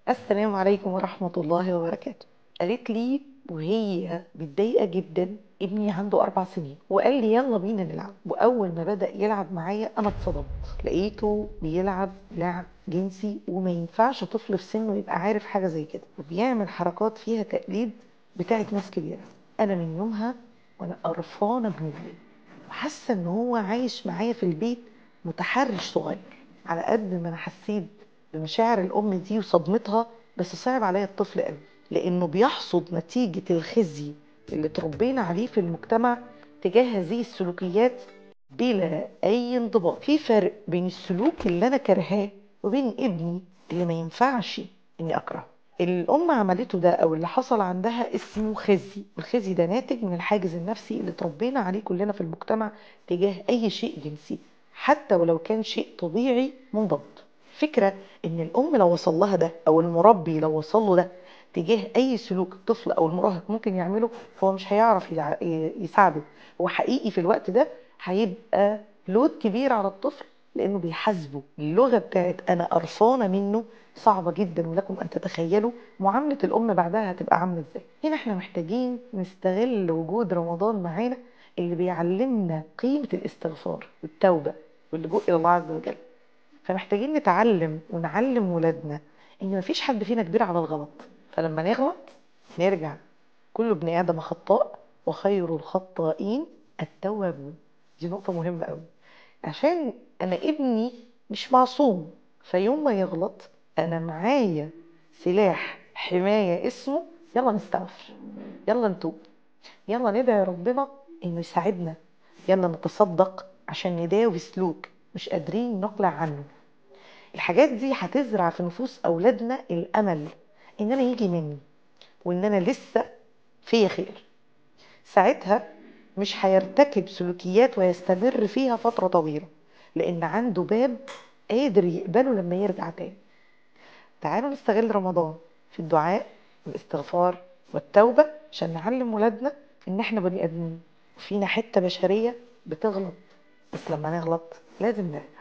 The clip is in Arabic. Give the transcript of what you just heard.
السلام عليكم ورحمة الله وبركاته. قالت لي وهي متضايقة جدا، ابني عنده 4 سنين وقال لي يلا بينا نلعب. وأول ما بدأ يلعب معايا أنا اتصدمت، لقيته بيلعب لعب جنسي وما ينفعش طفل في سنه يبقى عارف حاجة زي كده، وبيعمل حركات فيها تقليد بتاعت ناس كبيرة. أنا من يومها وأنا قرفانة من ابني، وحاسة إن هو عايش معايا في البيت متحرش صغير. على قد ما أنا حسيت بمشاعر الام دي وصدمتها، بس صعب عليا الطفل قوي، لانه بيحصد نتيجة الخزي اللي اتربينا عليه في المجتمع تجاه هذه السلوكيات بلا اي انضباط. في فرق بين السلوك اللي انا كرهاه وبين ابني اللي ما ينفعش اني اكرهه. الام عملته ده او اللي حصل عندها اسمه خزي، والخزي ده ناتج من الحاجز النفسي اللي اتربينا عليه كلنا في المجتمع تجاه اي شيء جنسي، حتى ولو كان شيء طبيعي منضبط. فكرة ان الام لو وصل لها ده او المربي لو وصل له ده تجاه اي سلوك الطفل او المراهق ممكن يعمله، هو مش هيعرف يساعده. هو حقيقي في الوقت ده هيبقى لود كبير على الطفل، لانه بيحاسبه. اللغة بتاعت انا قرفانة منه صعبة جدا، ولكم ان تتخيلوا معاملة الام بعدها هتبقى عاملة ازاي. هنا احنا محتاجين نستغل وجود رمضان معانا، اللي بيعلمنا قيمة الاستغفار والتوبة واللجوء الى الله عز وجل. فمحتاجين نتعلم ونعلم ولادنا ان مفيش حد فينا كبير على الغلط، فلما نغلط نرجع. كل ابن ادم خطاء وخير الخطائين التوابون. دي نقطة مهمة قوي، عشان انا ابني مش معصوم، فيوم ما يغلط انا معايا سلاح حماية اسمه يلا نستغفر، يلا نتوب، يلا ندعي ربنا انه يساعدنا، يلا نتصدق عشان نداوي سلوك مش قادرين نقلع عنه. الحاجات دي هتزرع في نفوس اولادنا الامل ان انا يجي مني، وان انا لسه فيا خير. ساعتها مش هيرتكب سلوكيات ويستمر فيها فترة طويلة، لان عنده باب قادر يقبله لما يرجع تاني. تعالوا نستغل رمضان في الدعاء والاستغفار والتوبة عشان نعلم ولادنا ان احنا بني ادمين وفينا حتة بشرية بتغلط، بس لما نغلط لازم نرجع.